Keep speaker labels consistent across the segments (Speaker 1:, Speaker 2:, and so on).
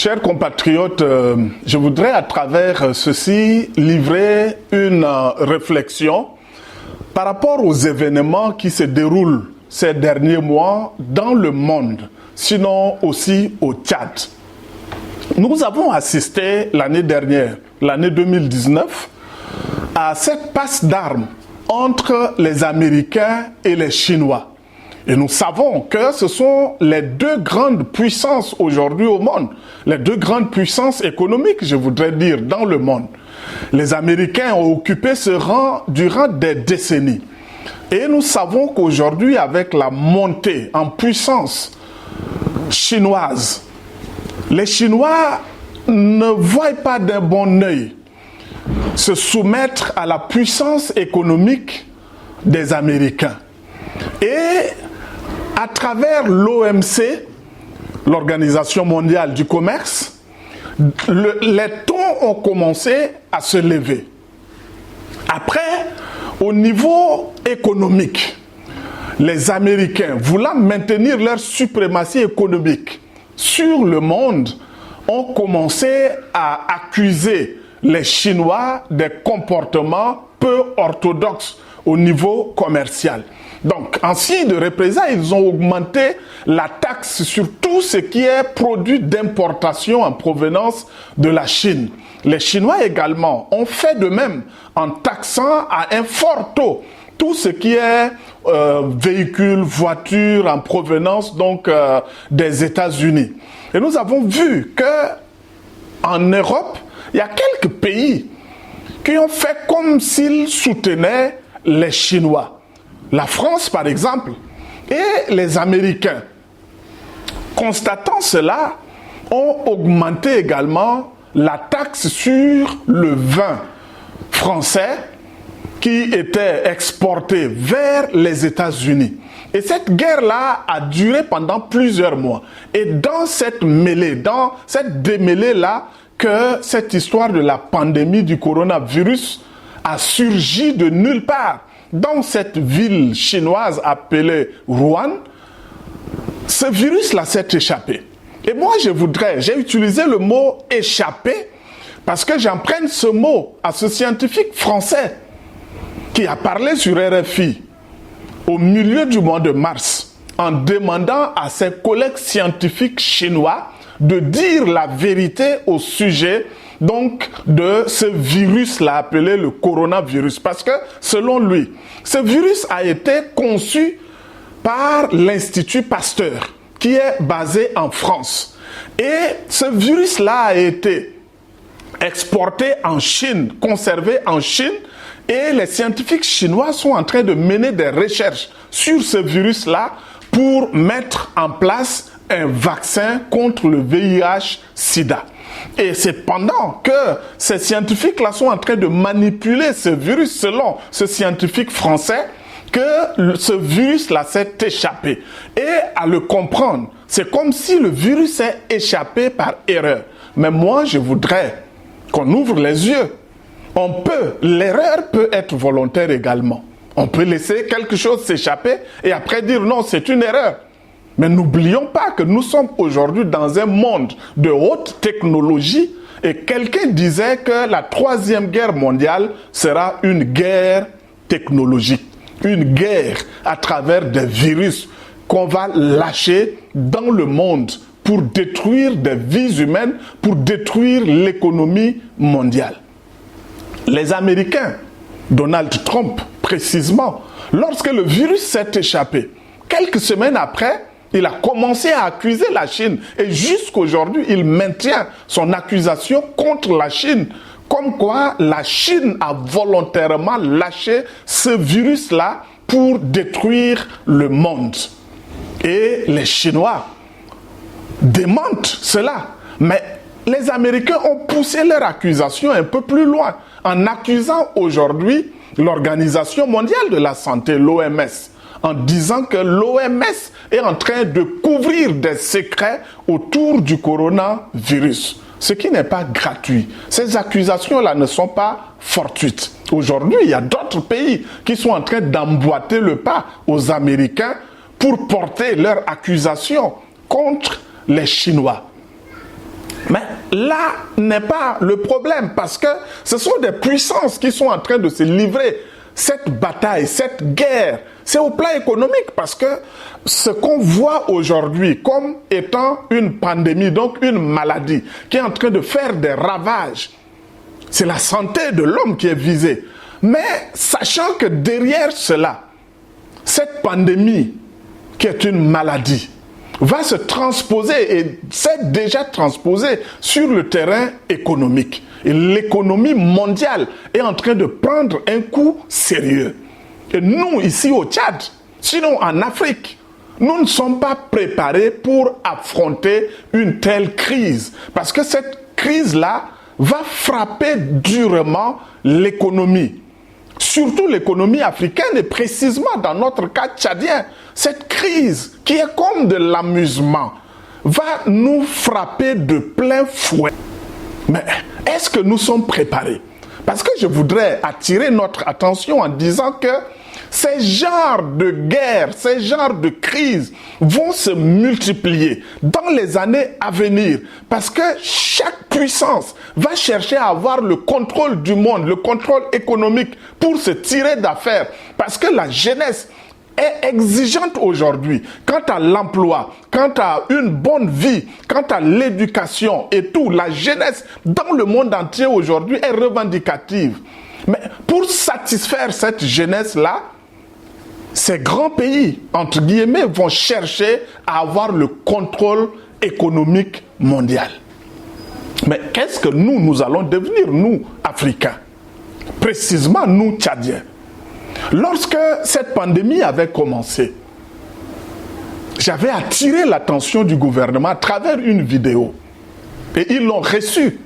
Speaker 1: Chers compatriotes, je voudrais à travers ceci livrer une réflexion par rapport aux événements qui se déroulent ces derniers mois dans le monde, sinon aussi au Tchad. Nous avons assisté l'année dernière, l'année 2019, à cette passe d'armes entre les Américains et les Chinois. Et nous savons que ce sont les deux grandes puissances aujourd'hui au monde, les deux grandes puissances économiques, je voudrais dire, dans le monde. Les Américains ont occupé ce rang durant des décennies. Et nous savons qu'aujourd'hui, avec la montée en puissance chinoise, les Chinois ne voient pas d'un bon œil se soumettre à la puissance économique des Américains. Et à travers l'OMC, l'Organisation mondiale du commerce, les tons ont commencé à se lever. Après, au niveau économique, les Américains, voulant maintenir leur suprématie économique sur le monde, ont commencé à accuser les Chinois des comportements peu orthodoxes au niveau commercial. Donc, en signe de représailles, ils ont augmenté la taxe sur tout ce qui est produit d'importation en provenance de la Chine. Les Chinois également ont fait de même en taxant à un fort taux tout ce qui est véhicules, voitures en provenance donc des États-Unis. Et nous avons vu que en Europe, il y a quelques pays qui ont fait comme s'ils soutenaient les Chinois. La France, par exemple, et les Américains, constatant cela, ont augmenté également la taxe sur le vin français qui était exporté vers les États-Unis. Et cette guerre-là a duré pendant plusieurs mois. Et dans cette mêlée, dans cette démêlée-là, que cette histoire de la pandémie du coronavirus a surgi de nulle part. Dans cette ville chinoise appelée Wuhan, ce virus-là s'est échappé. Et moi, j'ai utilisé le mot « échappé » parce que j'emprunte ce mot à ce scientifique français qui a parlé sur RFI au milieu du mois de mars en demandant à ses collègues scientifiques chinois de dire la vérité au sujet donc de ce virus-là appelé le coronavirus. Parce que, selon lui, ce virus a été conçu par l'Institut Pasteur, qui est basé en France. Et ce virus-là a été exporté en Chine, conservé en Chine, et les scientifiques chinois sont en train de mener des recherches sur ce virus-là pour mettre en place un vaccin contre le VIH-Sida. Et c'est pendant que ces scientifiques-là sont en train de manipuler ce virus, selon ce scientifique français, que ce virus-là s'est échappé. Et à le comprendre, c'est comme si le virus s'est échappé par erreur. Mais moi, je voudrais qu'on ouvre les yeux. L'erreur peut être volontaire également. On peut laisser quelque chose s'échapper et après dire non, c'est une erreur. Mais n'oublions pas que nous sommes aujourd'hui dans un monde de haute technologie et quelqu'un disait que la troisième guerre mondiale sera une guerre technologique, une guerre à travers des virus qu'on va lâcher dans le monde pour détruire des vies humaines, pour détruire l'économie mondiale. Les Américains, Donald Trump précisément, lorsque le virus s'est échappé, quelques semaines après, il a commencé à accuser la Chine et jusqu'aujourd'hui, il maintient son accusation contre la Chine. Comme quoi, la Chine a volontairement lâché ce virus-là pour détruire le monde. Et les Chinois démentent cela. Mais les Américains ont poussé leur accusation un peu plus loin en accusant aujourd'hui l'Organisation mondiale de la santé, l'OMS, en disant que l'OMS est en train de couvrir des secrets autour du coronavirus, ce qui n'est pas gratuit. Ces accusations-là ne sont pas fortuites. Aujourd'hui, il y a d'autres pays qui sont en train d'emboîter le pas aux Américains pour porter leurs accusations contre les Chinois. Mais là n'est pas le problème, parce que ce sont des puissances qui sont en train de se livrer cette bataille, cette guerre. C'est au plan économique, parce que ce qu'on voit aujourd'hui comme étant une pandémie, donc une maladie qui est en train de faire des ravages, c'est la santé de l'homme qui est visée. Mais sachant que derrière cela, cette pandémie qui est une maladie va se transposer et s'est déjà transposée sur le terrain économique. Et l'économie mondiale est en train de prendre un coup sérieux. Et nous, ici au Tchad, sinon en Afrique, nous ne sommes pas préparés pour affronter une telle crise. Parce que cette crise-là va frapper durement l'économie. Surtout l'économie africaine et précisément dans notre cas tchadien. Cette crise qui est comme de l'amusement va nous frapper de plein fouet. Mais est-ce que nous sommes préparés? Parce que je voudrais attirer notre attention en disant que ces genres de guerres, ces genres de crises vont se multiplier dans les années à venir. Parce que chaque puissance va chercher à avoir le contrôle du monde, le contrôle économique pour se tirer d'affaire. Parce que la jeunesse est exigeante aujourd'hui quant à l'emploi, quant à une bonne vie, quant à l'éducation et tout. La jeunesse dans le monde entier aujourd'hui est revendicative. Mais pour satisfaire cette jeunesse-là, ces grands pays, entre guillemets, vont chercher à avoir le contrôle économique mondial. Mais qu'est-ce que nous allons devenir, nous, Africains? Précisément, nous, Tchadiens. Lorsque cette pandémie avait commencé, j'avais attiré l'attention du gouvernement à travers une vidéo. Et ils l'ont reçue.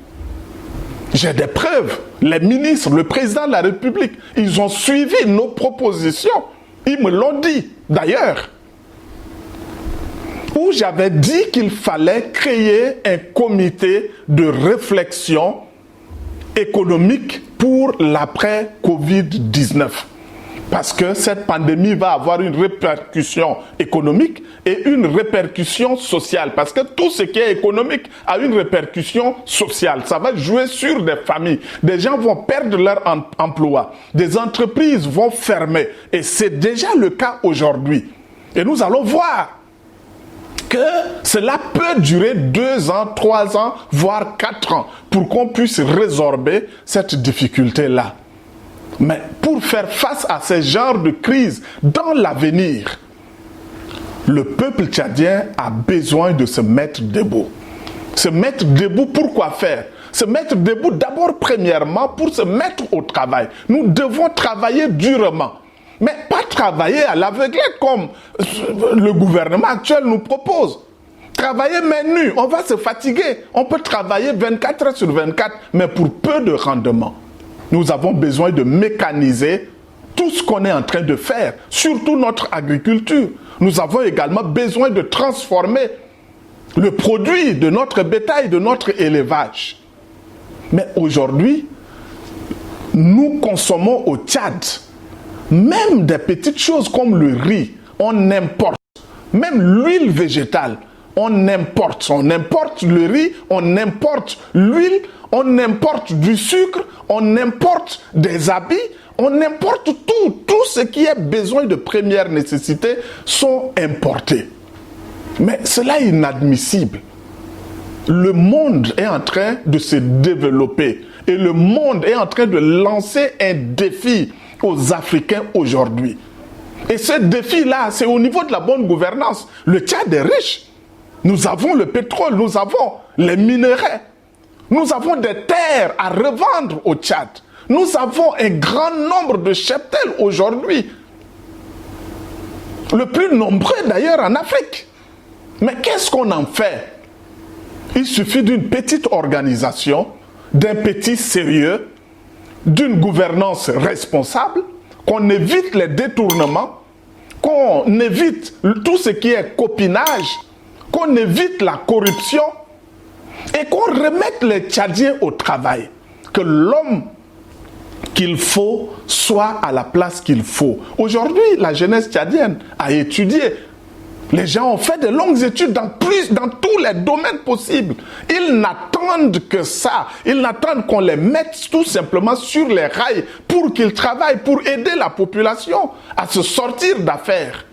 Speaker 1: J'ai des preuves. Les ministres, le président de la République, ils ont suivi nos propositions. Ils me l'ont dit, d'ailleurs. Où j'avais dit qu'il fallait créer un comité de réflexion économique pour l'après-Covid-19. Parce que cette pandémie va avoir une répercussion économique et une répercussion sociale. Parce que tout ce qui est économique a une répercussion sociale. Ça va jouer sur des familles. Des gens vont perdre leur emploi. Des entreprises vont fermer. Et c'est déjà le cas aujourd'hui. Et nous allons voir que cela peut durer 2 ans, 3 ans, voire 4 ans pour qu'on puisse résorber cette difficulté-là. Mais pour faire face à ce genre de crise dans l'avenir, le peuple tchadien a besoin de se mettre debout. Se mettre debout, pourquoi faire? Se mettre debout d'abord, premièrement, pour se mettre au travail. Nous devons travailler durement. Mais pas travailler à l'aveuglette comme le gouvernement actuel nous propose. Travailler main nue, on va se fatiguer. On peut travailler 24 heures sur 24, mais pour peu de rendement. Nous avons besoin de mécaniser tout ce qu'on est en train de faire, surtout notre agriculture. Nous avons également besoin de transformer le produit de notre bétail, de notre élevage. Mais aujourd'hui, nous consommons au Tchad même des petites choses comme le riz, on importe. Même l'huile végétale, on importe. On importe le riz, on importe l'huile, on importe du sucre, on importe des habits, on importe tout. Tout ce qui est besoin de première nécessité sont importés. Mais cela est inadmissible. Le monde est en train de se développer et le monde est en train de lancer un défi aux Africains aujourd'hui. Et ce défi-là, c'est au niveau de la bonne gouvernance. Le Tchad est riche. Nous avons le pétrole, nous avons les minerais. Nous avons des terres à revendre au Tchad. Nous avons un grand nombre de cheptels aujourd'hui. Le plus nombreux d'ailleurs en Afrique. Mais qu'est-ce qu'on en fait? Il suffit d'une petite organisation, d'un petit sérieux, d'une gouvernance responsable, qu'on évite les détournements, qu'on évite tout ce qui est copinage, qu'on évite la corruption et qu'on remette les Tchadiens au travail. Que l'homme qu'il faut soit à la place qu'il faut. Aujourd'hui, la jeunesse tchadienne a étudié. Les gens ont fait de longues études dans tous les domaines possibles. Ils n'attendent que ça. Ils n'attendent qu'on les mette tout simplement sur les rails pour qu'ils travaillent, pour aider la population à se sortir d'affaires.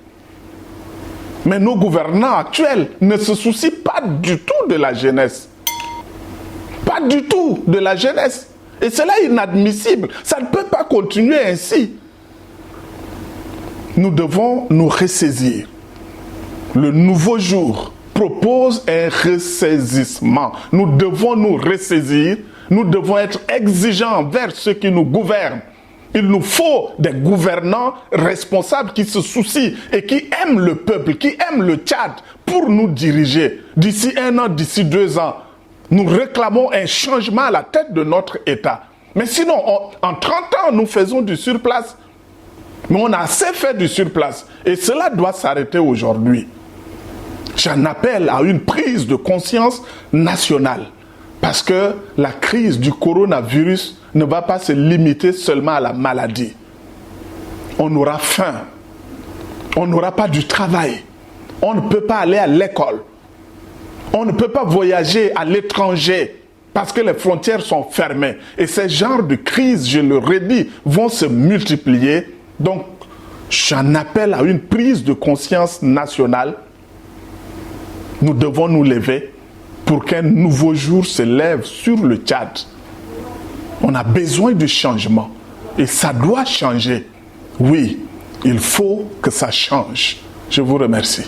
Speaker 1: Mais nos gouvernants actuels ne se soucient pas du tout de la jeunesse. Pas du tout de la jeunesse. Et cela est inadmissible. Ça ne peut pas continuer ainsi. Nous devons nous ressaisir. Le nouveau jour propose un ressaisissement. Nous devons nous ressaisir. Nous devons être exigeants envers ceux qui nous gouvernent. Il nous faut des gouvernants responsables qui se soucient et qui aiment le peuple, qui aiment le Tchad pour nous diriger. D'ici 1 an, d'ici 2 ans, nous réclamons un changement à la tête de notre État. Mais sinon, en 30 ans, nous faisons du surplace. Mais on a assez fait du surplace. Et cela doit s'arrêter aujourd'hui. J'en appelle à une prise de conscience nationale. Parce que la crise du coronavirus ne va pas se limiter seulement à la maladie. On aura faim. On n'aura pas du travail. On ne peut pas aller à l'école. On ne peut pas voyager à l'étranger parce que les frontières sont fermées. Et ces genres de crises, je le redis, vont se multiplier. Donc, j'en appelle à une prise de conscience nationale. Nous devons nous lever pour qu'un nouveau jour se lève sur le Tchad. On a besoin de changement et ça doit changer. Oui, il faut que ça change. Je vous remercie.